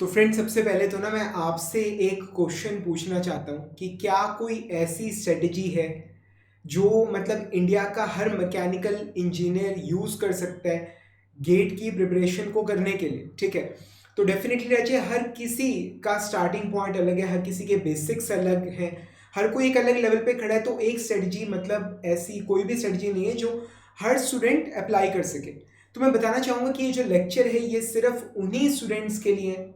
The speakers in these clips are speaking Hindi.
तो फ्रेंड, सबसे पहले तो ना मैं आपसे एक क्वेश्चन पूछना चाहता हूँ कि क्या कोई ऐसी स्ट्रेटजी है जो मतलब इंडिया का हर मैकेनिकल इंजीनियर यूज़ कर सकता है गेट की प्रिपरेशन को करने के लिए। ठीक है, तो डेफिनेटली रचिए हर किसी का स्टार्टिंग पॉइंट अलग है, हर किसी के बेसिक्स अलग हैं, हर कोई एक अलग लेवल पे खड़ा है। तो एक स्ट्रेटजी मतलब ऐसी कोई भी स्ट्रेटजी नहीं है जो हर स्टूडेंट अप्लाई कर सके। तो मैं बताना चाहूँगा कि ये जो लेक्चर है ये सिर्फ उन्हीं स्टूडेंट्स के लिए है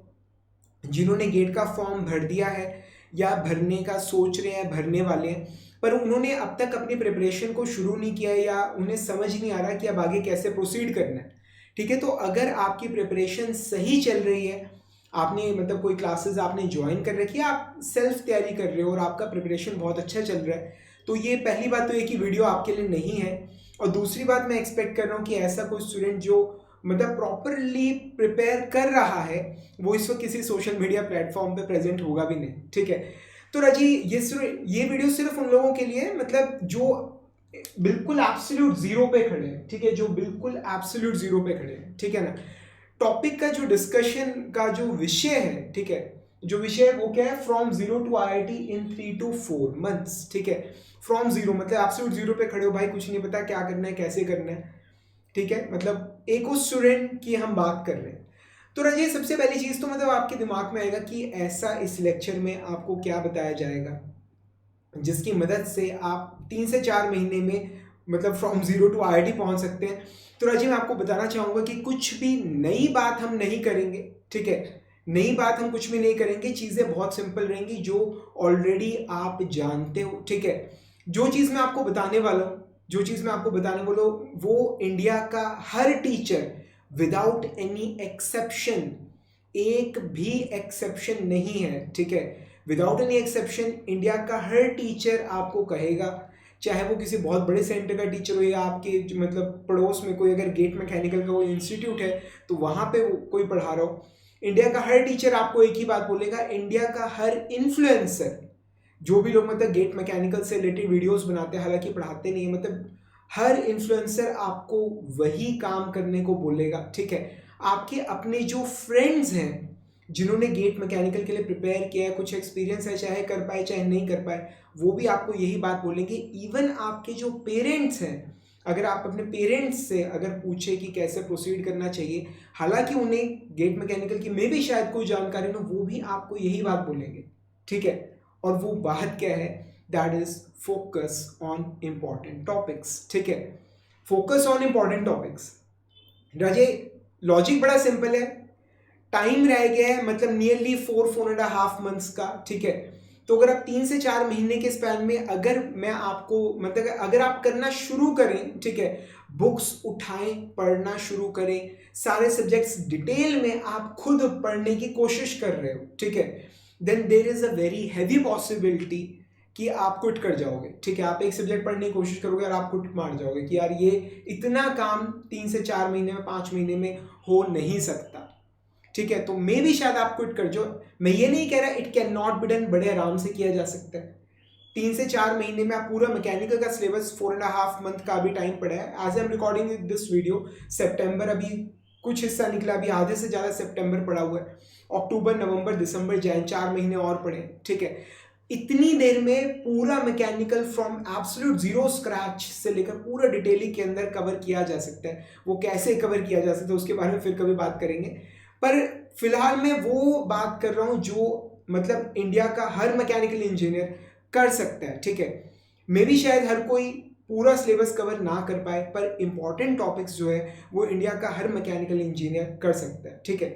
जिन्होंने गेट का फॉर्म भर दिया है या भरने का सोच रहे हैं, भरने वाले हैं, पर उन्होंने अब तक अपनी प्रिपरेशन को शुरू नहीं किया है या उन्हें समझ नहीं आ रहा कि अब आगे कैसे प्रोसीड करना है। ठीक है, तो अगर आपकी प्रिपरेशन सही चल रही है, आपने मतलब कोई क्लासेस आपने ज्वाइन कर रखी है, आप सेल्फ तैयारी कर रहे हो और आपका प्रिपरेशन बहुत अच्छा चल रहा है, तो ये पहली बात तो ये कि वीडियो आपके लिए नहीं है। और दूसरी बात, मैं एक्सपेक्ट कर रहा हूँ कि ऐसा कोई स्टूडेंट जो मतलब प्रॉपरली प्रिपेयर कर रहा है वो इस वक्त किसी सोशल मीडिया प्लेटफॉर्म पे प्रेजेंट होगा भी नहीं। ठीक है, तो राजी ये वीडियो सिर्फ उन लोगों के लिए मतलब जो बिल्कुल एब्सोल्यूट जीरो पे खड़े हैं। ठीक है, जो बिल्कुल एब्सोल्यूट जीरो पे खड़े हैं। ठीक है ना, टॉपिक का जो डिस्कशन का जो विषय है, ठीक है, जो विषय है वो क्या है, from zero to IIT in 3 to 4 months। ठीक है, फ्रॉम जीरो मतलब एब्सोल्यूट जीरो पे खड़े हो भाई, कुछ नहीं पता क्या करना है, कैसे करना है। ठीक है, मतलब एक उस स्टूडेंट की हम बात कर रहे हैं। तो रजिए सबसे पहली चीज तो मतलब आपके दिमाग में आएगा कि ऐसा इस लेक्चर में आपको क्या बताया जाएगा जिसकी मदद से आप 3 से 4 महीने में मतलब फ्रॉम जीरो टू आईआईटी पहुंच सकते हैं। तो राजी मैं आपको बताना चाहूंगा कि कुछ भी नई बात हम नहीं करेंगे। ठीक है, नई बात हम कुछ भी नहीं करेंगे, चीजें बहुत सिंपल रहेंगी जो ऑलरेडी आप जानते हो। ठीक है, जो चीज मैं आपको बताने वाला हूँ, जो चीज मैं आपको बताने वाला हूँ वो इंडिया का हर टीचर विदाउट एनी एक्सेप्शन, एक भी एक्सेप्शन नहीं है, ठीक है, विदाउट एनी एक्सेप्शन इंडिया का हर टीचर आपको कहेगा, चाहे वो किसी बहुत बड़े सेंटर का टीचर हो या आपके मतलब पड़ोस में कोई अगर गेट मैकेनिकल का कोई इंस्टीट्यूट है तो वहां पे कोई पढ़ा रहा हो, इंडिया का हर टीचर आपको एक ही बात बोलेगा। इंडिया का हर इन्फ्लुएंसर, जो भी लोग मतलब गेट मैकेनिकल से रिलेटेड वीडियोस बनाते हैं, हालांकि पढ़ाते नहीं है, मतलब हर इन्फ्लुएंसर आपको वही काम करने को बोलेगा। ठीक है, आपके अपने जो फ्रेंड्स हैं जिन्होंने गेट मैकेनिकल के लिए प्रिपेयर किया है, कुछ एक्सपीरियंस है, चाहे कर पाए चाहे नहीं कर पाए, वो भी आपको यही बात बोलेंगे। इवन आपके जो पेरेंट्स हैं, अगर आप अपने पेरेंट्स से अगर पूछे कि कैसे प्रोसीड करना चाहिए, हालांकि उन्हें गेट मैकेनिकल की में भी शायद कोई जानकारी ना, वो भी आपको यही बात बोलेंगे। ठीक है, और वो बात क्या है, that is focus on important topics. ठीक है, focus on important topics. Raje logic बड़ा सिंपल है, टाइम रह गया है मतलब नियरली 4.5 months का। ठीक है, तो अगर आप 3 से 4 महीने के स्पैन में अगर मैं आपको मतलब अगर आप करना शुरू करें, ठीक है, बुक्स उठाएं, पढ़ना शुरू करें, सारे सब्जेक्ट्स डिटेल में आप खुद पढ़ने की कोशिश कर रहे हो, ठीक है, then there is a very heavy possibility कि आप क्विट कर जाओगे। ठीक है, आप एक सब्जेक्ट पढ़ने की कोशिश करोगे और आप क्विट मार जाओगे कि यार ये इतना काम 3 से 4 महीने में, 5 महीने में हो नहीं सकता। ठीक है, तो मे भी शायद आप क्विट कर जाओ। मैं ये नहीं कह रहा it can not be done, बड़े आराम से किया जा सकता है। 3 से 4 महीने में आप पूरा मैकेनिकल का सिलेबस 4.5 month का अभी टाइम पड़ा है। As I am recording this video, सितंबर अभी कुछ हिस्सा निकला, अभी आधे से ज्यादा सितंबर पड़ा हुआ है, अक्टूबर, नवंबर, दिसंबर, जनवरी, 4 महीने और पड़े। ठीक है, इतनी देर में पूरा mechanical from absolute zero scratch से लेकर पूरा डिटेलिंग के अंदर कवर किया जा सकता है। वो कैसे कवर किया जा सकता है उसके बारे में फिर कभी बात करेंगे, पर फिलहाल मैं वो बात कर रहा हूं जो मतलब इंडिया का हर मैकेनिकल इंजीनियर कर सकता है। ठीक है, मे भी शायद हर कोई पूरा सिलेबस कवर ना कर पाए, पर इंपॉर्टेंट टॉपिक्स जो है वो इंडिया का हर मैकेनिकल इंजीनियर कर सकता है। ठीक है,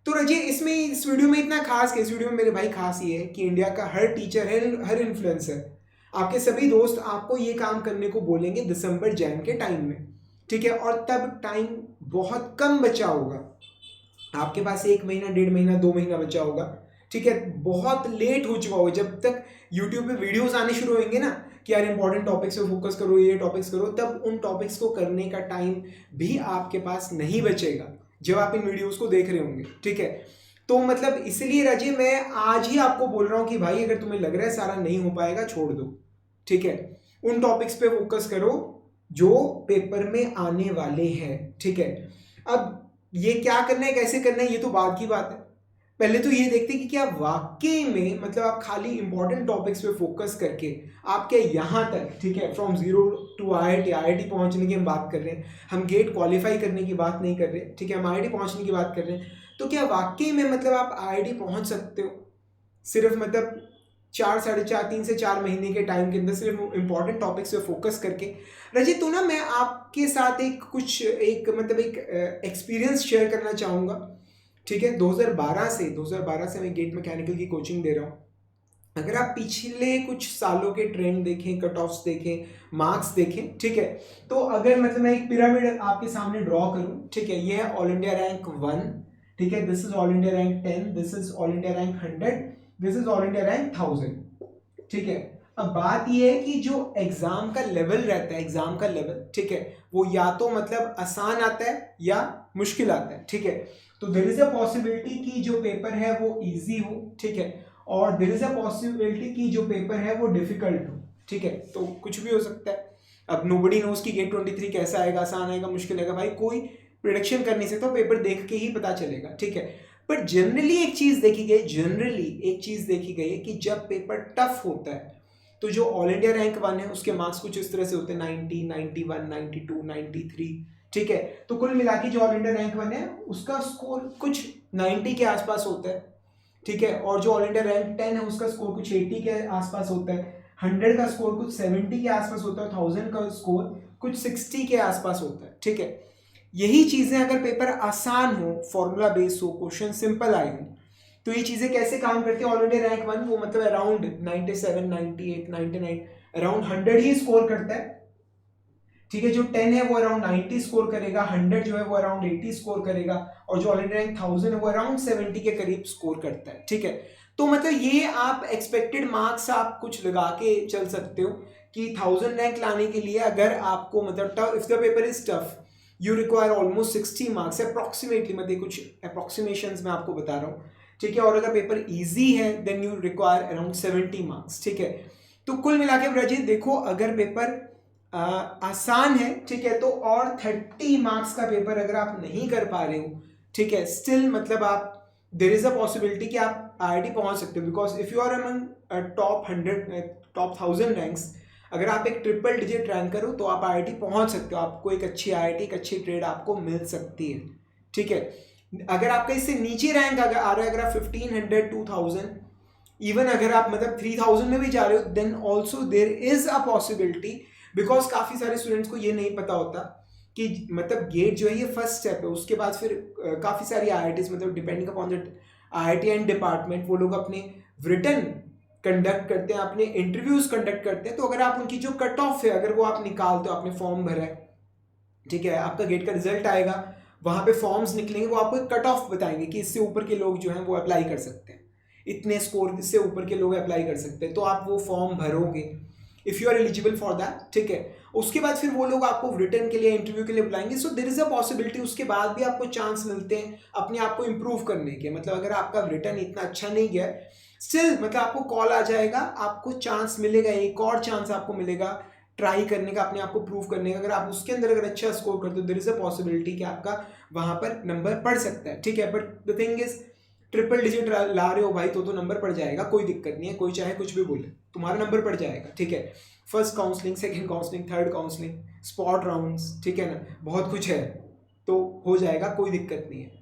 तो रजिए इसमें इस वीडियो में इतना खास है, इस वीडियो में मेरे भाई खास ये है कि इंडिया का हर टीचर है, हर इन्फ्लुएंसर, आपके सभी दोस्त आपको ये काम करने को बोलेंगे दिसंबर जनवरी के टाइम में। ठीक है, और तब टाइम बहुत कम बचा होगा, आपके पास 1 महीना, 1.5 महीना, 2 महीना बचा होगा। ठीक है, बहुत लेट हो चुका होगा। जब तक यूट्यूब पे वीडियोस आने शुरू होंगे ना कि यार इंपॉर्टेंट टॉपिक्स पे फोकस करो, ये टॉपिक्स करो, तब उन टॉपिक्स को करने का टाइम भी आपके पास नहीं बचेगा जब आप इन वीडियोस को देख रहे होंगे। ठीक है, तो मतलब इसलिए राजी मैं आज ही आपको बोल रहा हूं कि भाई अगर तुम्हें लग रहा है सारा नहीं हो पाएगा, छोड़ दो। ठीक है, उन टॉपिक्स पे फोकस करो जो पेपर में आने वाले हैं। ठीक है, अब ये क्या करना है, कैसे करना है, ये तो बाद की बात है, पहले तो ये देखते हैं कि क्या वाकई में मतलब आप खाली इंपॉर्टेंट टॉपिक्स पे फोकस करके आप क्या यहाँ तक, ठीक है, फ्रॉम जीरो टू आईआईटी पहुँचने की हम बात कर रहे हैं, हम गेट क्वालिफाई करने की बात नहीं कर रहे, ठीक है, हम आईआईटी पहुँचने की बात कर रहे हैं। तो क्या वाकई में मतलब आप आईआईटी पहुँच सकते हो सिर्फ मतलब 4 साढ़े 4 3 से 4 महीने के टाइम के अंदर सिर्फ इंपॉर्टेंट टॉपिक्स पे फोकस करके? रजित, तो ना मैं आपके साथ एक मतलब एक एक्सपीरियंस शेयर करना चाहूँगा, ठीक है। 2012 से मैं गेट मैकेनिकल की कोचिंग दे रहा हूँ। अगर आप पिछले कुछ सालों के ट्रेंड देखें, कट ऑफ्स देखें, मार्क्स देखें, ठीक है, तो अगर मतलब मैं एक पिरामिड आपके सामने ड्रॉ करूं, ठीक है, ये है ऑल इंडिया रैंक 1, ठीक है, this is all India rank 10, this is all India rank 100, this is all India rank 1000, ठीक है। अब बात ये है कि जो एग्जाम का लेवल रहता है, एग्जाम का लेवल, ठीक है, वो या तो मतलब आसान आता है या मुश्किल आता है, ठीक है। तो देयर इज अ पॉसिबिलिटी कि जो पेपर है वो इजी हो, ठीक है, और देयर इज अ पॉसिबिलिटी कि जो पेपर है वो डिफिकल्ट हो, ठीक है। तो कुछ भी हो सकता है। अब नोबडी नोज की गेट 23 कैसा आएगा, आसान आएगा, मुश्किल आएगा, भाई कोई प्रिडिक्शन कर नहीं सकता, पेपर देख के ही पता चलेगा, ठीक है। पर जनरली एक चीज देखी गई है कि जब पेपर टफ होता है तो जो ऑल इंडिया रैंक 1 है उसके मार्क्स कुछ इस तरह से होते हैं, 90, 91, 92, 93, ठीक है। तो कुल मिला के जो ऑल इंडिया रैंक 1 है उसका स्कोर कुछ 90 के आसपास होता है, ठीक है, और जो ऑल इंडिया रैंक 10 है उसका स्कोर कुछ 80 के आसपास होता है, 100 का स्कोर कुछ 70 के आसपास होता है, 1000 का स्कोर कुछ 60 के आसपास होता है, ठीक है। यही चीजें अगर पेपर आसान हो, फॉर्मूला बेस्ड हो, क्वेश्चन सिंपल आए हो, तो ये चीजें कैसे काम करती है? ऑल इंडिया रैंक 1 वो मतलब अराउंड 97, 98, 99, अराउंड 100 ही स्कोर करता है, ठीक है। जो 10 है वो अराउंड 90 स्कोर करेगा, 100 जो है वो अराउंड 80 स्कोर करेगा, और जो ऑल इंडिया रैंक 1000 है वो अराउंड 70 के करीब स्कोर करता है, ठीक है। तो मतलब ये आप एक्सपेक्टेड मार्क्स आप कुछ लगा के चल सकते हो कि 1000 रैंक लाने के लिए अगर आपको मतलब tough, if the paper is tough you require almost 60 marks approximately, मतलब कुछ अप्रोक्सीमेशंस मैं आपको बता रहा हूँ, ठीक है। और अगर पेपर इजी है then you require around 70 marks, ठीक है। तो कुल मिला के ब्रजीत देखो, अगर पेपर आसान है, ठीक है, तो और 30 मार्क्स का पेपर अगर आप नहीं कर पा रहे हो, ठीक है, स्टिल मतलब आप देयर इज अ पॉसिबिलिटी कि आप आईआईटी पहुंच सकते हो, because if you are among top 100, top 1000 ranks, अगर आप एक ट्रिपल डिजिट रैंकर हो तो आप आईआईटी पहुंच सकते हो, आपको एक अच्छी आईआईटी, एक अच्छी ट्रेड आपको मिल सकती है, ठीक है। अगर आपका इससे नीचे रैंक अगर आ रहा है, अगर आप 1500, 2000, इवन अगर आप मतलब 3000 में भी जा रहे हो, then also there is a possibility, because काफी सारे स्टूडेंट्स को ये नहीं पता होता कि मतलब गेट जो है ये फर्स्ट स्टेप है, उसके बाद फिर काफी सारी आईआईटीज मतलब depending upon the IIT and department वो लोग अपने रिटन कंडक्ट करते हैं, अपने इंटरव्यूज कंडक्ट करते हैं। तो अगर आप उनकी जो कट ऑफ है अगर वो आप निकालते हो, आपने फॉर्म भरा है, ठीक है, आपका गेट का रिजल्ट आएगा, वहां पे फॉर्म्स निकलेंगे, वो आपको एक कट ऑफ बताएंगे कि इससे ऊपर के लोग जो हैं वो अप्लाई कर सकते हैं, इतने स्कोर से ऊपर के लोग अप्लाई कर सकते हैं, तो आप वो फॉर्म भरोगे if you are eligible for that, ठीक है। उसके बाद फिर वो लोग आपको रिटर्न के लिए, इंटरव्यू के लिए बुलाएंगे, so there is a possibility उसके बाद भी आपको चांस मिलते हैं अपने आप को इंप्रूव करने के, मतलब अगर आपका रिटर्न इतना अच्छा नहीं गया स्टिल मतलब आपको कॉल आ जाएगा, आपको चांस मिलेगा, एक और चांस आपको मिलेगा ट्राई करने का, अपने आप को प्रूव करने का। अगर आप उसके अंदर अगर अच्छा स्कोर करते हो देयर इज अ पॉसिबिलिटी कि आपका वहां पर नंबर पड़ सकता है, ठीक है। But the thing is triple digit ला रहे हो भाई तो नंबर पड़ जाएगा, कोई दिक्कत नहीं है, कोई चाहे कुछ भी बोले, तुम्हारा नंबर पड़ जाएगा, ठीक है। First counselling, second counselling, third counselling, spot rounds, ठीक है ना, बहुत कुछ है, तो हो जाएगा, कोई दिक्कत नहीं है,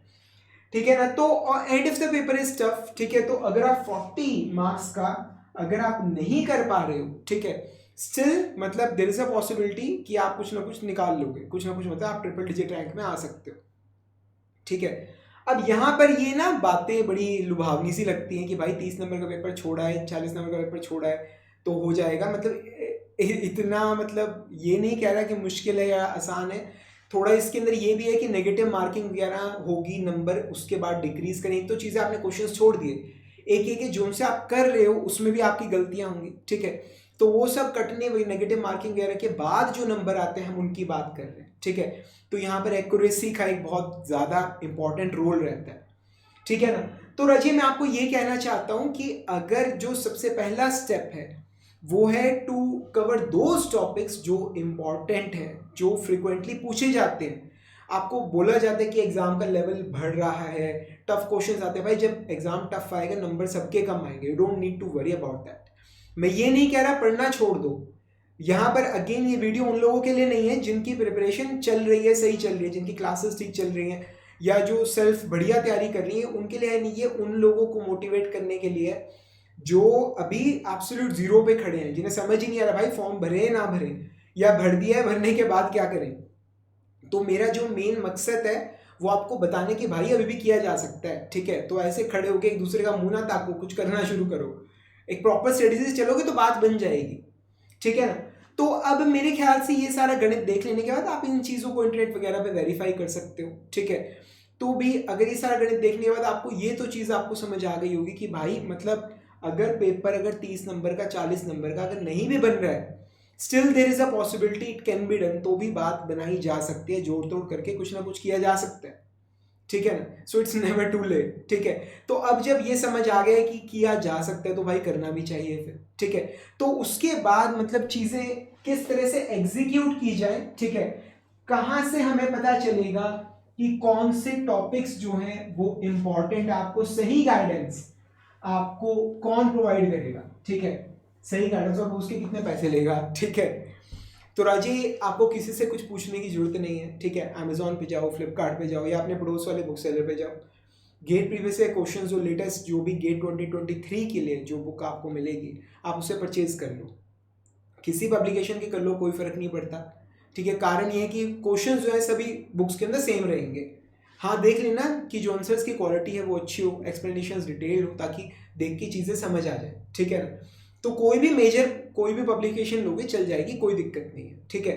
ठीक है ना। तो and if the paper is tough, ठीक है, तो अगर आप 40 मार्क्स का अगर आप नहीं कर पा रहे हो, ठीक है, स्टिल मतलब देयर इज अ पॉसिबिलिटी कि आप कुछ ना कुछ निकाल लोगे, कुछ ना कुछ मतलब आप ट्रिपल डिजिट रैंक में आ सकते हो, ठीक है। अब यहाँ पर ये ना बातें बड़ी लुभावनी सी लगती हैं कि भाई 30 नंबर का पेपर छोड़ा है, 40 नंबर का पेपर छोड़ा है तो हो जाएगा, मतलब इतना मतलब ये नहीं कह रहा कि मुश्किल है या आसान है, थोड़ा इसके अंदर ये भी है कि नेगेटिव मार्किंग वगैरह होगी, नंबर उसके बाद डिक्रीज करें, तो चीज़ें आपने क्वेश्चन छोड़ दिए, एक एक जोन से आप कर रहे हो उसमें भी आपकी गलतियां होंगी, ठीक है। तो वो सब कटने, वही नेगेटिव मार्किंग वगैरह के बाद जो नंबर आते हैं हम उनकी बात कर रहे हैं, ठीक है। तो यहाँ पर एक्यूरेसी का एक बहुत ज़्यादा इंपॉर्टेंट रोल रहता है, ठीक है ना। तो रजिए मैं आपको ये कहना चाहता हूँ कि अगर जो सबसे पहला स्टेप है वो है टू कवर दोज टॉपिक्स जो इम्पॉर्टेंट है, जो फ्रिक्वेंटली पूछे जाते हैं, आपको बोला जाता है कि एग्जाम का लेवल बढ़ रहा है, टफ क्वेश्चंस आते हैं। भाई जब एग्जाम टफ आएगा नंबर सबके कम आएंगे, you don't need to worry about that. मैं ये नहीं कह रहा पढ़ना छोड़ दो, यहाँ पर अगेन ये वीडियो उन लोगों के लिए नहीं है जिनकी प्रिपरेशन चल रही है, सही चल रही है, जिनकी क्लासेस ठीक चल रही हैं, या जो सेल्फ बढ़िया तैयारी कर रही है, उनके लिए है नहीं। ये उन लोगों को मोटिवेट करने के लिए है जो अभी एब्सोल्यूट जीरो पे खड़े हैं, जिन्हें समझ ही नहीं आ रहा भाई फॉर्म भरे ना भरे, या भर दिया है भरने के बाद क्या करें। तो मेरा जो मेन मकसद है वो आपको बताने की भाई अभी भी किया जा सकता है, ठीक है। तो ऐसे खड़े होकर एक दूसरे का मुंह ना ताको, कुछ करना शुरू करो, एक प्रॉपर स्ट्रेटेजी से चलोगे तो बात बन जाएगी, ठीक है ना। तो अब मेरे ख्याल से ये सारा गणित देख लेने के बाद आप इन चीज़ों को इंटरनेट वगैरह पे वेरीफाई कर सकते हो, ठीक है। तो भी अगर ये सारा गणित देखने के बाद आपको ये तो चीज़ आपको समझ आ गई होगी कि भाई मतलब अगर पेपर अगर 30 नंबर का 40 नंबर का अगर नहीं भी बन रहा है, still there is a possibility it can be done, तो भी बात बनाई जा सकती है, जोड़ तोड़ करके कुछ ना कुछ किया जा सकता है, ठीक है ना। So it's never too late, ठीक है। तो अब जब ये समझ आ गया कि किया जा सकता है तो भाई करना भी चाहिए फिर, ठीक है। तो उसके बाद मतलब चीज़ें किस तरह से एग्जीक्यूट की जाए, ठीक है, कहाँ से हमें पता चलेगा कि कौन से टॉपिक्स जो हैं वो इंपॉर्टेंट है, आपको सही गाइडेंस आपको कौन प्रोवाइड करेगा, ठीक है, सही गाइडेंस, और उसके कितने पैसे लेगा, ठीक है। तो राजी आपको किसी से कुछ पूछने की जरूरत नहीं है, ठीक है। अमेजोन पे जाओ, फ्लिपकार्ट पे जाओ, या अपने पड़ोस वाले बुक सेलर पे जाओ, गेट प्रीवियस ईयर क्वेश्चन जो लेटेस्ट जो भी गेट 2023 के लिए जो बुक आपको मिलेगी आप उसे परचेज कर लो, किसी पब्लिकेशन की कर लो, कोई फर्क नहीं पड़ता, ठीक है। कारण ये है कि क्वेश्चन जो है सभी बुक्स के अंदर सेम रहेंगे। हाँ देख लेना कि जो आंसर्स की क्वालिटी है वो अच्छी हो, एक्सप्लेनेशन डिटेल हो, ताकि देख के चीज़ें समझ आ जाए, ठीक है ना। तो कोई भी मेजर कोई भी पब्लिकेशन लोगे चल जाएगी, कोई दिक्कत नहीं है, ठीक है।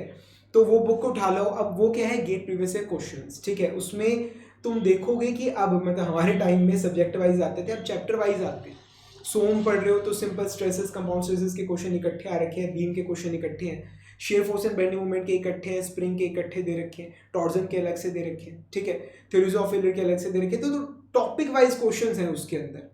तो वो बुक उठा लो। अब वो क्या है, गेट प्रीवियस ईयर क्वेश्चंस, ठीक है। उसमें तुम देखोगे कि अब मतलब हमारे टाइम में सब्जेक्ट वाइज आते थे, अब चैप्टर वाइज आते हैं। सोम पढ़ रहे हो तो सिंपल स्ट्रेसेस कंपाउंड स्ट्रेसेस के क्वेश्चन इकट्ठे आ रखे हैं, बीम के क्वेश्चन इकट्ठे हैं, shear force and bending movement के इकट्ठे हैं, स्प्रिंग के इकट्ठे दे रखे हैं, टॉर्जन के अलग से दे रखे हैं, ठीक है, थ्योरीज ऑफ फेलियर के अलग से दे रखे हैं। तो टॉपिक वाइज क्वेश्चंस हैं उसके अंदर,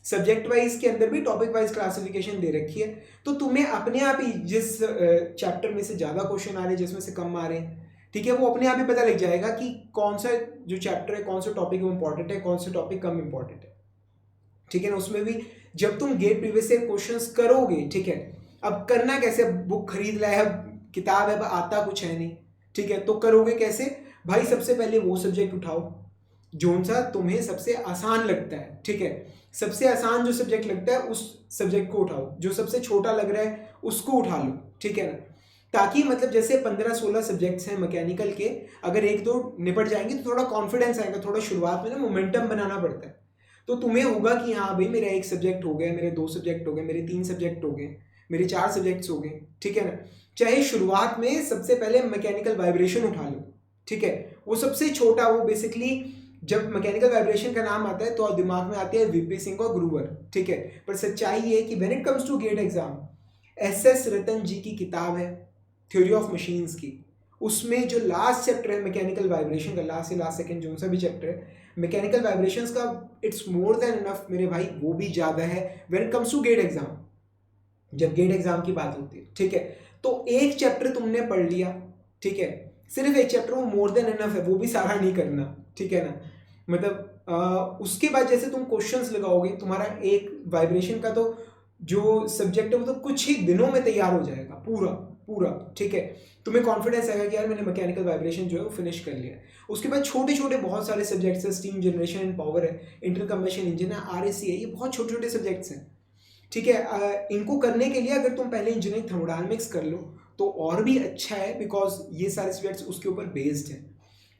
सब्जेक्ट वाइज के अंदर भी टॉपिक वाइज क्लासिफिकेशन दे रखी है। तो तुम्हें अपने आप ही जिस चैप्टर में से ज़्यादा क्वेश्चन आ रहे हैं, जिसमें से कम आ रहे हैं, ठीक है, वो अपने आप ही पता लग जाएगा कि कौन सा जो चैप्टर है, कौन सा टॉपिक वो इंपॉर्टेंट है, कौन सा टॉपिक कम इंपॉर्टेंट है, ठीक है ना। उसमें भी जब तुम गेट प्रीवियस ईयर क्वेश्चंस करोगे, ठीक है, अब करना कैसे, बुक खरीद लाया है, किताब है, आता कुछ है नहीं, ठीक है, तो करोगे कैसे भाई। सबसे पहले वो सब्जेक्ट उठाओ जो सा तुम्हें सबसे आसान लगता है, ठीक है। सबसे आसान जो सब्जेक्ट लगता है उस सब्जेक्ट को उठाओ, जो सबसे छोटा लग रहा है उसको उठा लो, ठीक है ना। ताकि मतलब जैसे 15-16 सब्जेक्ट्स हैं मैकेनिकल के, अगर एक दो निपट जाएंगे तो थोड़ा कॉन्फिडेंस आएगा, थोड़ा शुरुआत में ना मोमेंटम बनाना पड़ता है। तो तुम्हें होगा कि हाँ भाई मेरा एक सब्जेक्ट हो गया, मेरे 2 सब्जेक्ट हो गए, मेरे 3 सब्जेक्ट हो गए, मेरे 4 सब्जेक्ट्स हो गए, ठीक है ना। चाहे शुरुआत में सबसे पहले मैकेनिकल वाइब्रेशन उठा लो, ठीक है, वो सबसे छोटा, वो बेसिकली जब मैकेनिकल वाइब्रेशन का नाम आता है तो दिमाग में आते हैं वीपी सिंह और ग्रूवर, ठीक है। पर सच्चाई ये है कि when it comes to GATE exam, S Ratan ji की किताब है थ्योरी ऑफ मशीन्स की, उसमें जो लास्ट चैप्टर है मैकेनिकल वाइब्रेशन का, लास्ट से लास्ट सेकंड जो सा भी चैप्टर है मैकेनिकल वाइब्रेशंस का, इट्स मोर देन इनफ मेरे भाई, वो भी ज़्यादा है when it comes to GATE exam, जब गेट एग्जाम की बात होती है, ठीक है। तो एक चैप्टर तुमने पढ़ लिया, ठीक है, सिर्फ एक चैप्टर, वो मोर देन इनफ है, वो भी सारा नहीं करना, ठीक है ना। मतलब उसके बाद जैसे तुम क्वेश्चंस लगाओगे, तुम्हारा एक वाइब्रेशन का तो जो सब्जेक्ट है वो तो कुछ ही दिनों में तैयार हो जाएगा पूरा पूरा, ठीक है। तुम्हें कॉन्फिडेंस आएगा कि यार मैंने मैकेनिकल वाइब्रेशन जो है वो फिनिश कर लिया। उसके बाद छोटे छोटे बहुत सारे सब्जेक्ट्स हैं, स्टीम जनरेशन एंड पावर है, इंटर कंबशन इंजन है, आरएसी है, ये बहुत छोटे छोटे सब्जेक्ट्स हैं, ठीक है। इनको करने के लिए अगर तुम पहले इंजीनियरिंग थर्मोडायनामिक्स कर लो तो और भी अच्छा है, बिकॉज ये सारे सब्जेक्ट्स उसके ऊपर बेस्ड हैं,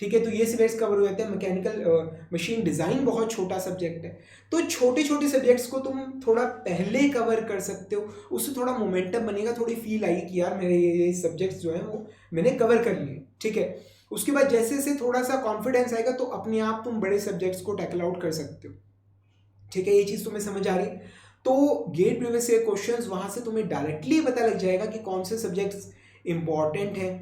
ठीक है। तो ये सब्जेक्ट्स कवर हो जाते हैं। मैकेनिकल मशीन डिज़ाइन बहुत छोटा सब्जेक्ट है, तो छोटे छोटे सब्जेक्ट्स को तुम थोड़ा पहले कवर कर सकते हो, उससे थोड़ा मोमेंटम बनेगा, थोड़ी फील आएगी कि यार मेरे ये सब्जेक्ट्स जो हैं वो मैंने कवर कर लिए, ठीक है। उसके बाद जैसे जैसे थोड़ा सा कॉन्फिडेंस आएगा तो अपने आप तुम बड़े सब्जेक्ट्स को टैकल आउट कर सकते हो, ठीक है। ये चीज़ तुम्हें समझ आ रही है। तो गेट प्रीवियस ईयर क्वेश्चंस वहाँ से तुम्हें डायरेक्टली पता लग जाएगा कि कौन से सब्जेक्ट्स इंपॉर्टेंट हैं,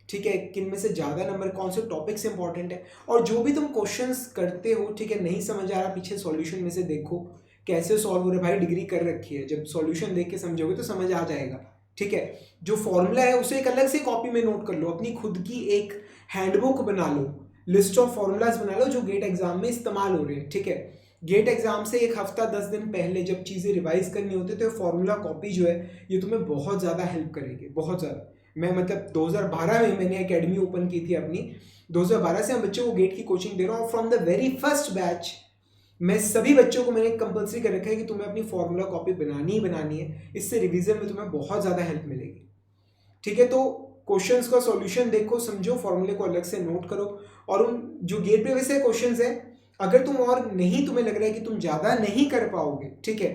ठीक है, किन में से ज़्यादा नंबर, कौन से टॉपिक्स इंपॉर्टेंट है। और जो भी तुम क्वेश्चंस करते हो, ठीक है, नहीं समझ आ रहा, पीछे सॉल्यूशन में से देखो कैसे सॉल्व हो रहा है। भाई डिग्री कर रखी है, जब सॉल्यूशन देख के समझोगे तो समझ आ जाएगा, ठीक है। जो फॉर्मूला है उसे एक अलग से कॉपी में नोट कर लो, अपनी खुद की एक हैंडबुक बना लो लिस्ट ऑफ फॉर्मूलाज बना लो जो गेट एग्जाम में इस्तेमाल हो रहे हैं, ठीक है। गेट एग्जाम से एक हफ्ता 10 दिन पहले जब चीज़ें रिवाइज करनी होती है तो फॉर्मूला कॉपी जो है ये तुम्हें बहुत ज़्यादा हेल्प करेगी, बहुत ज़्यादा। मैं मतलब 2012 में मैंने एकेडमी ओपन की थी अपनी, 2012 से हम बच्चों को गेट की कोचिंग दे रहा हूँ। From the very first batch मैं सभी बच्चों को मैंने कंपलसरी कर रखा है कि तुम्हें अपनी फॉर्मूला कॉपी बनानी ही बनानी है, इससे रिवीजन में तुम्हें बहुत ज़्यादा हेल्प मिलेगी, ठीक है। तो क्वेश्चंस का सॉल्यूशन देखो, समझो, फॉर्मूले को अलग से नोट करो, और उन जो गेट पे वैसे क्वेश्चंस है अगर तुम और नहीं, तुम्हें लग रहा है कि तुम ज़्यादा नहीं कर पाओगे, ठीक है,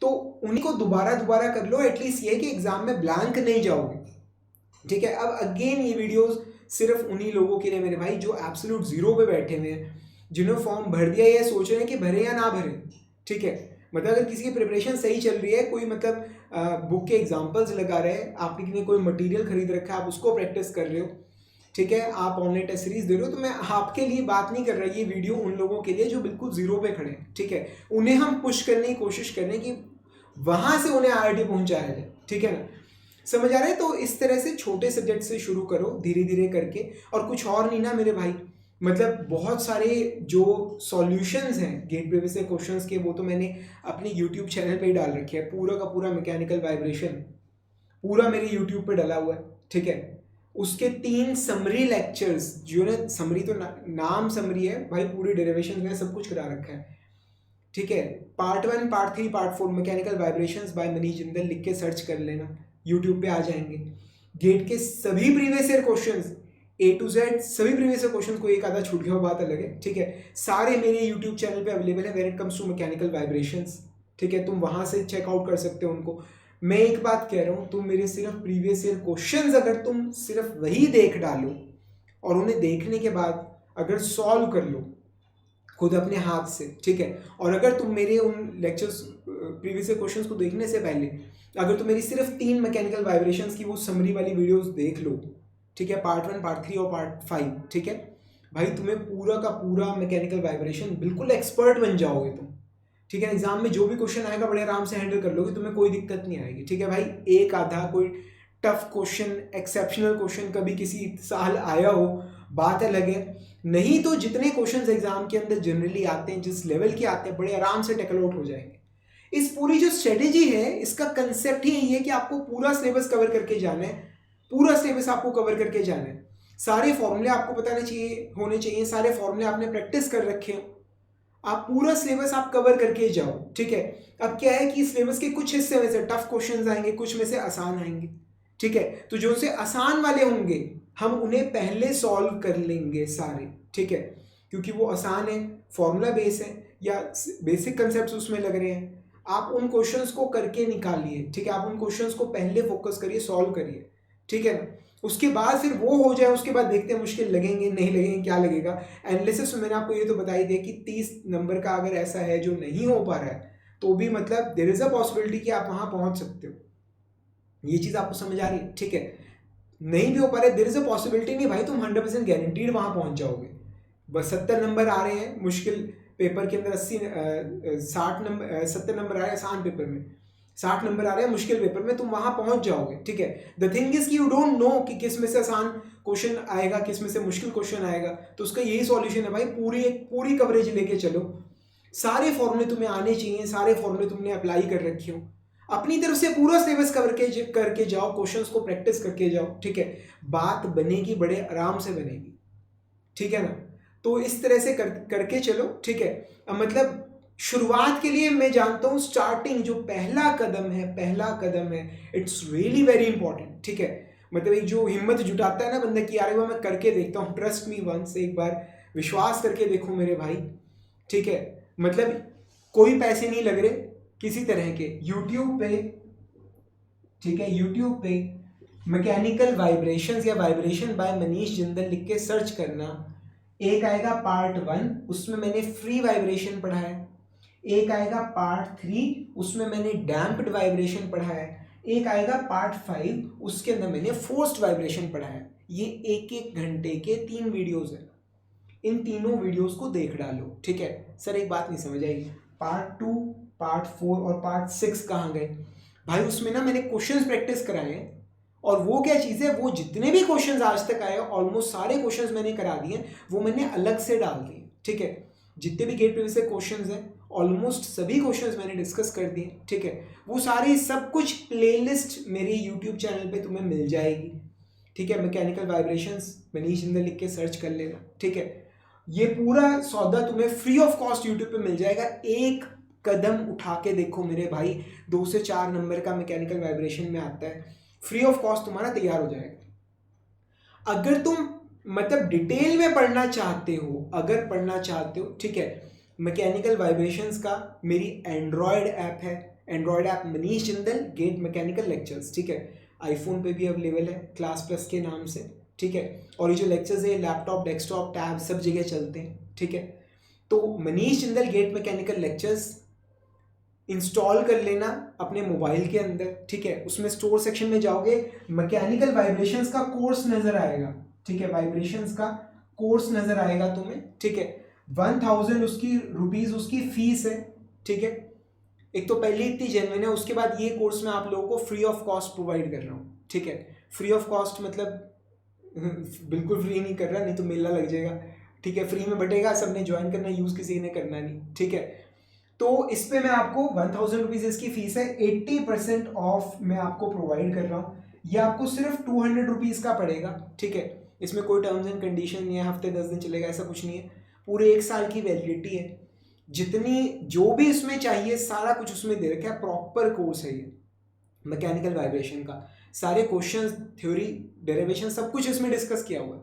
तो उन्हीं को दोबारा कर लो। एटलीस्ट ये कि एग्जाम में ब्लैंक नहीं जाओगे, ठीक है। अब अगेन ये वीडियोस सिर्फ उन्हीं लोगों के लिए मेरे भाई जो एब्सोल्यूट जीरो पे बैठे हुए हैं, जिन्होंने फॉर्म भर दिया या सोच रहे हैं कि भरे या ना भरे, ठीक है। मतलब अगर किसी की प्रिपरेशन सही चल रही है, कोई मतलब बुक के एग्जांपल्स लगा रहे हैं, आपने कोई मटेरियल खरीद रखा है, आप उसको प्रैक्टिस कर रहे हो, ठीक है, आप ऑनलाइन टेस्ट सीरीज दे रहे हो, तो मैं आपके लिए बात नहीं कर रहा, ये वीडियो उन लोगों के लिए जो बिल्कुल जीरो पे खड़े हैं, ठीक है। उन्हें हम पुश करने की कोशिश कर रहे हैं कि वहां से उन्हें IIT पहुंचाया जाए, ठीक है ना, समझ आ रहा है। तो इस तरह से छोटे सब्जेक्ट से शुरू करो धीरे धीरे करके, और कुछ और नहीं ना मेरे भाई, मतलब बहुत सारे जो सॉल्यूशंस हैं गेट प्रीवियस ईयर क्वेश्चंस के, वो तो मैंने अपने यूट्यूब चैनल पे ही डाल रखे हैं, पूरा का पूरा मैकेनिकल वाइब्रेशन पूरा मेरे यूट्यूब पे डला हुआ है, ठीक है। उसके 3 समरी लेक्चर्स, जो ने समरी तो नाम समरी है भाई, पूरी डेरिवेशन में सब कुछ करा रखा है, ठीक है। Part 1, part 3, part 4 mechanical vibrations by Manish Jindal लिख के सर्च कर लेना, यूट्यूब पे आ जाएंगे। गेट के सभी previous year questions A to Z, सभी प्रीवियस ईयर क्वेश्चंस को एक आधा छूट गया, बात अलग है, ठीक है। सारे मेरे यूट्यूब चैनल पे अवेलेबल है when it comes to mechanical vibrations, ठीक है, तुम वहां से चेकआउट कर सकते हो उनको। मैं एक बात कह रहा हूँ, तुम मेरे सिर्फ प्रीवियस ईयर क्वेश्चंस अगर तुम सिर्फ वही देख डालो और उन्हें देखने के बाद अगर सॉल्व कर लो खुद अपने हाथ से, ठीक है, और अगर तुम मेरे उन लेक्चर्स प्रीवियस ईयर क्वेश्चंस को देखने से पहले अगर तुम मेरी सिर्फ 3 मैकेनिकल वाइब्रेशंस की वो समरी वाली वीडियोस देख लो, ठीक है, पार्ट 1, पार्ट 3 और पार्ट 5, ठीक है भाई, तुम्हें पूरा का पूरा मैकेनिकल वाइब्रेशन बिल्कुल एक्सपर्ट बन जाओगे तुम, ठीक है। एग्जाम में जो भी क्वेश्चन आएगा बड़े आराम से हैंडल कर लोगे, तुम्हें कोई दिक्कत नहीं आएगी, ठीक है भाई। एक आधा कोई टफ क्वेश्चन, एक्सेप्शनल क्वेश्चन कभी किसी साल आया हो, बात अलग है, नहीं तो जितने क्वेश्चंस एग्जाम के अंदर जनरली आते हैं, जिस लेवल के आते हैं, बड़े आराम से टैकल आउट हो जाएंगे। इस पूरी जो स्ट्रेटेजी है, इसका कंसेप्ट ही यही है कि आपको पूरा सिलेबस कवर करके जाना है, पूरा सिलेबस आपको कवर करके जाना है, सारे फॉर्मूले आपको बताने चाहिए, होने चाहिए, सारे फॉर्मूले आपने प्रैक्टिस कर रखे हो, आप पूरा सिलेबस आप कवर करके जाओ, ठीक है। अब क्या है कि सिलेबस के कुछ हिस्से में से टफ क्वेश्चंस आएंगे, कुछ में से आसान आएंगे, ठीक है। तो जो से आसान वाले होंगे हम उन्हें पहले सॉल्व कर लेंगे सारे, ठीक है, क्योंकि वो आसान है, फॉर्मूला बेस है या बेसिक कंसेप्ट उसमें लग रहे हैं, आप उन क्वेश्चंस को करके निकालिए, ठीक है, आप उन क्वेश्चंस को पहले फोकस करिए, सॉल्व करिए, ठीक है ना। उसके बाद फिर वो हो जाए, उसके बाद देखते हैं मुश्किल लगेंगे नहीं लगेंगे, क्या लगेगा। एनालिसिस में मैंने आपको ये तो बताई दिया कि 30 नंबर का अगर ऐसा है जो नहीं हो पा रहा है, तो भी मतलब देयर इज अ पॉसिबिलिटी कि आप वहां पहुंच सकते हो, ये चीज आपको समझ आ रही है, ठीक है। नहीं भी हो पा रहा है, देयर इज अ पॉसिबिलिटी नहीं भाई, तुम 100% गारंटीड वहां पहुंच जाओगे। बस 70 नंबर आ रहे हैं मुश्किल पेपर के अंदर, 60 नंबर 70 नंबर आ रहे हैं आसान पेपर में, 60 नंबर आ रहे हैं मुश्किल पेपर में, तुम वहां पहुंच जाओगे, ठीक है। द थिंग इज कि यू डोंट नो कि किस में से आसान क्वेश्चन आएगा, किस में से मुश्किल क्वेश्चन आएगा, तो उसका यही सॉल्यूशन है भाई, पूरी कवरेज लेके चलो, सारे फॉर्मूले तुम्हें आने चाहिए, सारे फॉर्मूले तुमने अप्लाई कर रखे हो, अपनी तरफ से पूरा सिलेबस कवर करके जाओ, क्वेश्चंस को प्रैक्टिस करके जाओ, ठीक है, बात बनेगी, बड़े आराम से बनेगी, ठीक है ना। तो इस तरह से करके चलो, ठीक है। अब मतलब शुरुआत के लिए मैं जानता हूं स्टार्टिंग जो पहला कदम है, इट्स रियली वेरी इंपॉर्टेंट, ठीक है। मतलब एक जो हिम्मत जुटाता है ना बंदा की यार वो मैं करके देखता हूँ, ट्रस्ट मी वंस, एक बार विश्वास करके देखो मेरे भाई, ठीक है। मतलब कोई पैसे नहीं लग रहे किसी तरह के, यूट्यूब पे, ठीक है, यूट्यूब पे मैकेनिकल वाइब्रेशंस या वाइब्रेशन बाय मनीष जिंदल लिख के सर्च करना, एक आएगा पार्ट 1, उसमें मैंने फ्री वाइब्रेशन पढ़ा है, एक आएगा पार्ट 3, उसमें मैंने डैम्प्ड वाइब्रेशन पढ़ा है, एक आएगा पार्ट 5, उसके अंदर मैंने फोर्स्ड वाइब्रेशन पढ़ा है। ये 1-1 घंटे के 3 वीडियोस हैं, इन तीनों वीडियोस को देख डालो, ठीक है। सर एक बात नहीं समझ आई, पार्ट 2, पार्ट 4 और पार्ट 6 कहाँ गए भाई? उसमें ना मैंने क्वेश्चंस प्रैक्टिस कराए हैं, और वो क्या चीज़ है, वो जितने भी क्वेश्चंस आज तक आए ऑलमोस्ट सारे क्वेश्चंस मैंने करा दिए, वो मैंने अलग से डाल दिए, ठीक है। जितने भी गेट प्रीवियस से क्वेश्चंस हैं ऑलमोस्ट सभी क्वेश्चंस मैंने डिस्कस कर दिए, ठीक है। वो सारी सब कुछ प्लेलिस्ट मेरे यूट्यूब चैनल पे तुम्हें मिल जाएगी, ठीक है। मैकेनिकल वाइब्रेशंस मनीष जिंदल लिख के सर्च कर लेना, ठीक है। ये पूरा सौदा तुम्हें फ्री ऑफ कॉस्ट यूट्यूब पे मिल जाएगा। एक कदम उठा के देखो मेरे भाई, 2 से 4 नंबर का मैकेनिकल वाइब्रेशन में आता है, फ्री ऑफ कॉस्ट तुम्हारा तैयार हो जाएगा। अगर तुम मतलब डिटेल में पढ़ना चाहते हो, अगर पढ़ना चाहते हो, ठीक है, मैकेनिकल वाइब्रेशंस का मेरी एंड्रॉयड ऐप है, Android app Manish Jindal GATE mechanical lectures, ठीक है। आईफोन पे भी अवेलेबल है क्लास प्लस के नाम से, ठीक है। और ये जो लेक्चर्स है लैपटॉप, डेस्कटॉप, टैब सब जगह चलते हैं, ठीक है। तो Manish Jindal GATE mechanical lectures install कर लेना अपने मोबाइल के अंदर, ठीक है। उसमें स्टोर सेक्शन में जाओगे, मैकेनिकल वाइब्रेशंस का कोर्स नजर आएगा, ठीक है। वाइब्रेशंस का कोर्स नजर आएगा तुम्हें, ठीक है। 1000 उसकी रुपीज उसकी फीस है, ठीक है। एक तो पहले इतनी जेन्युइन है, उसके बाद ये कोर्स मैं आप लोगों को फ्री ऑफ कॉस्ट प्रोवाइड कर रहा हूँ, ठीक है। फ्री ऑफ कॉस्ट मतलब बिल्कुल फ्री नहीं कर रहा, नहीं तो मेला लग जाएगा, ठीक है। फ्री में बटेगा, सबने ज्वाइन करना, यूज किसी ने करना नहीं, ठीक है। तो इस पे मैं आपको 1000 रुपीज इसकी फीस है, 80% ऑफ मैं आपको प्रोवाइड कर रहा हूँ। ये आपको सिर्फ 200 रुपीज का पड़ेगा, ठीक है। इसमें कोई टर्म्स एंड कंडीशन नहीं है, हफ्ते 10 दिन चलेगा ऐसा कुछ नहीं है, पूरे 1 साल की वैलिडिटी है। जितनी जो भी इसमें चाहिए सारा कुछ उसमें दे रखा है, प्रॉपर कोर्स है ये मैकेनिकल वाइब्रेशन का। सारे क्वेश्चंस, थ्योरी, डेरिवेशन सब कुछ इसमें डिस्कस किया हुआ है,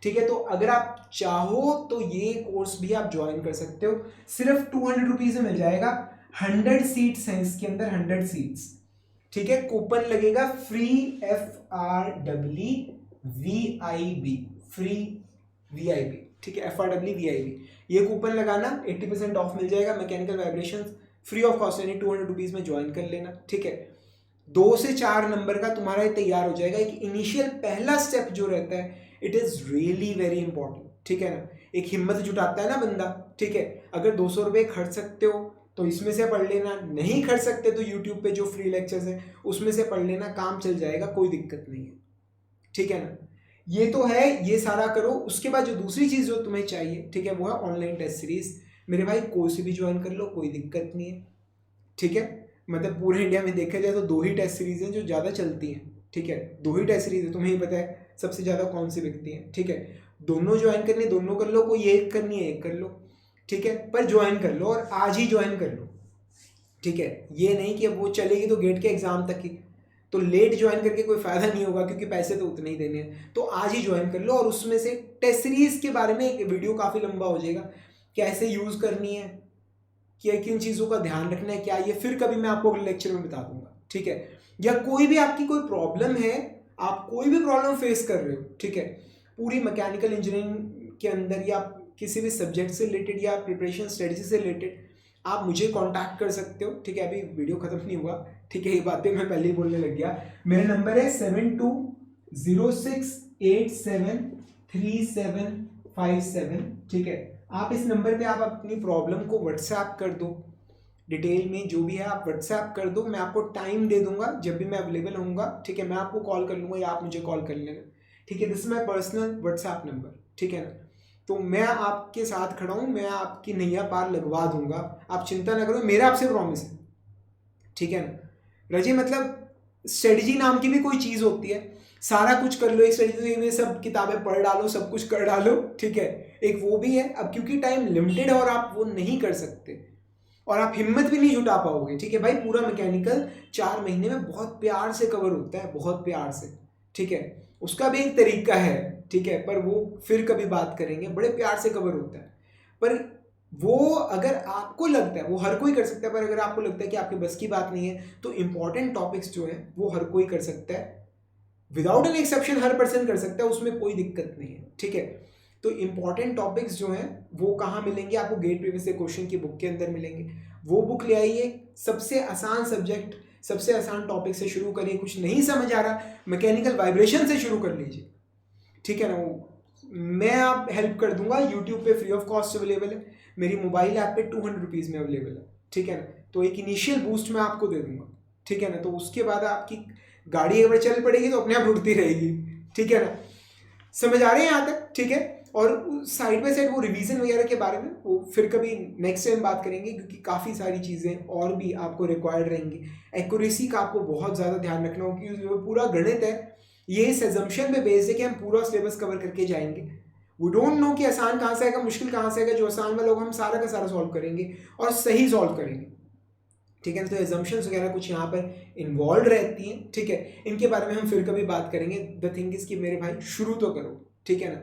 ठीक है। तो अगर आप चाहो तो ये कोर्स भी आप ज्वाइन कर सकते हो, सिर्फ 200 रुपीज में मिल जाएगा। 100 सीट्स हैं इसके अंदर, 100 सीट्स, ठीक है। कूपन लगेगा फ्री FRWVIB, फ्री VIP, ठीक है, FRWVIB। ये कूपन लगाना, 80% ऑफ मिल जाएगा। Mechanical vibration free of cost यानी 200 रुपीज में ज्वाइन कर लेना, ठीक है। 2 से 4 नंबर का तुम्हारा ये तैयार हो जाएगा। एक इनिशियल पहला स्टेप जो रहता है, it is really very important, ठीक है ना। एक हिम्मत जुटाता है ना बंदा, ठीक है। अगर 200 रुपये खर्च सकते हो तो इसमें से पढ़ लेना, नहीं खर्च सकते तो यूट्यूब पे जो फ्री लेक्चर्स हैं उसमें से पढ़ लेना, काम चल जाएगा, कोई दिक्कत नहीं है, ठीक है ना। ये तो है, ये सारा करो। उसके बाद जो दूसरी चीज़ जो तुम्हें चाहिए, ठीक है, वो है ऑनलाइन टेस्ट सीरीज। मेरे भाई कोई से भी ज्वाइन कर लो, कोई दिक्कत नहीं है, ठीक है। मतलब पूरे इंडिया में देखा जाए तो 2 ही टेस्ट सीरीज हैं जो ज़्यादा चलती हैं, ठीक है। 2 ही टेस्ट सीरीज है, तुम्हें ही पता है सबसे ज़्यादा कौन सी बिकती है, ठीक है। दोनों ज्वाइन करनी, दोनों कर लो, कोई एक करनी है एक कर लो, ठीक है। पर ज्वाइन कर लो और आज ही ज्वाइन कर लो, ठीक है। ये नहीं कि अब वो चलेगी तो गेट के एग्जाम तक ही, तो लेट ज्वाइन करके कोई फायदा नहीं होगा, क्योंकि पैसे तो उतने ही देने हैं। तो आज ही ज्वाइन कर लो, और उसमें से टेस्ट सीरीज के बारे में एक वीडियो काफ़ी लंबा हो जाएगा, कैसे यूज़ करनी है, क्या किन चीज़ों का ध्यान रखना है, क्या ये फिर कभी मैं आपको लेक्चर में बता दूंगा, ठीक है। या कोई भी आपकी कोई प्रॉब्लम है, आप कोई भी प्रॉब्लम फेस कर रहे हो, ठीक है, पूरी मैकेनिकल इंजीनियरिंग के अंदर या किसी भी सब्जेक्ट से रिलेटेड या प्रिपरेशन स्ट्रेटजी से रिलेटेड, आप मुझे कांटेक्ट कर सकते हो, ठीक है। अभी वीडियो खत्म नहीं हुआ, ठीक है, ये बातें मैं पहले ही बोलने लग गया। मेरा नंबर है 7206873757, ठीक है। आप इस नंबर पे आप अपनी प्रॉब्लम को व्हाट्सएप कर दो, डिटेल में जो भी है आप व्हाट्सएप कर दो, मैं आपको टाइम दे दूंगा जब भी मैं अवेलेबल होऊंगा, ठीक है। मैं आपको कॉल कर लूँगा या आप मुझे कॉल कर लेना, ठीक है। This is my personal WhatsApp number, ठीक है ना। तो मैं आपके साथ खड़ा हूँ, मैं आपकी नैया पार लगवा दूंगा, आप चिंता ना करो, मेरा आपसे प्रॉमिस है, ठीक है ना। रजी मतलब स्ट्रेटजी नाम की भी कोई चीज़ होती है, सारा कुछ कर लो एक स्ट्रेटजी में, सब किताबें पढ़ डालो, सब कुछ कर डालो, ठीक है, एक वो भी है। अब क्योंकि टाइम लिमिटेड है और आप वो नहीं कर सकते और आप हिम्मत भी नहीं जुटा पाओगे, ठीक है भाई। पूरा मैकेनिकल 4 महीने में बहुत प्यार से कवर होता है, बहुत प्यार से, ठीक है। उसका भी एक तरीका है, ठीक है, पर वो फिर कभी बात करेंगे। बड़े प्यार से कवर होता है, पर वो अगर आपको लगता है, वो हर कोई कर सकता है, पर अगर आपको लगता है कि आपके बस की बात नहीं है, तो इंपॉर्टेंट टॉपिक्स जो है वो हर कोई कर सकता है, without an exception her person कर सकता है, उसमें कोई दिक्कत नहीं है, ठीक है। तो इंपॉर्टेंट टॉपिक्स जो हैं वो कहाँ मिलेंगे आपको, गेट प्रीवियस से क्वेश्चन की बुक के अंदर मिलेंगे। वो बुक ले आइए, सबसे आसान सब्जेक्ट, सबसे आसान टॉपिक से शुरू करिए। कुछ नहीं समझ आ रहा, मैकेनिकल वाइब्रेशन से शुरू कर लीजिए, ठीक है ना। वो मैं आप हेल्प कर दूंगा, यूट्यूब पे फ्री ऑफ कॉस्ट अवेलेबल है, मेरी मोबाइल ऐप पे 200 रुपीज़ में अवेलेबल है, ठीक है ना। तो एक इनिशियल बूस्ट मैं आपको दे दूंगा, ठीक है ना। तो उसके बाद आपकी गाड़ी एक बार चल पड़ेगी तो अपने आप रुकती रहेगी, ठीक है ना। समझ आ रहे हैं यहाँ तक, ठीक है। और साइड बाय साइड वो रिवीजन वगैरह के बारे में वो फिर कभी नेक्स्ट टाइम बात करेंगे, क्योंकि काफ़ी सारी चीज़ें और भी आपको रिक्वायर्ड रहेंगी। एक्यूरेसी का आपको बहुत ज़्यादा ध्यान रखना होगा, क्योंकि जो पूरा गणित है ये इस एजम्पशन पे बेस्ड है कि हम पूरा सिलेबस कवर करके जाएंगे। वो डोंट नो कि आसान कहाँ से आएगा, मुश्किल कहाँ से आएगा। जो आसान वाला होगा हम सारा का सारा सॉल्व करेंगे और सही सॉल्व करेंगे, ठीक है ना। तो एजम्पशंस वगैरह कुछ यहाँ पर इन्वॉल्व रहती हैं, ठीक है। इनके बारे में हम फिर कभी बात करेंगे। द थिंग इज कि मेरे भाई शुरू तो करो, ठीक है ना।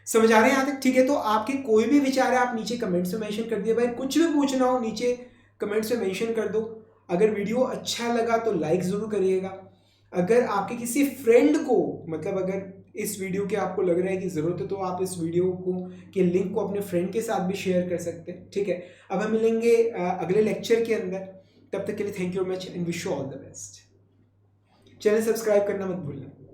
समझ आ रहे हैं यहाँ तक, ठीक है। तो आपके कोई भी विचार है आप नीचे कमेंट्स में मेंशन कर दिए भाई। कुछ भी पूछना हो नीचे कमेंट्स में मेंशन कर दो। अगर वीडियो अच्छा लगा तो लाइक ज़रूर करिएगा। अगर आपके किसी फ्रेंड को, मतलब अगर इस वीडियो के आपको लग रहा है कि ज़रूरत है, तो आप इस वीडियो को के लिंक को अपने फ्रेंड के साथ भी शेयर कर सकते हैं, ठीक है। अब हम मिलेंगे अगले लेक्चर के अंदर। तब तक के लिए thank you very much and wish you all the best. Channel subscribe करना मत भूलना।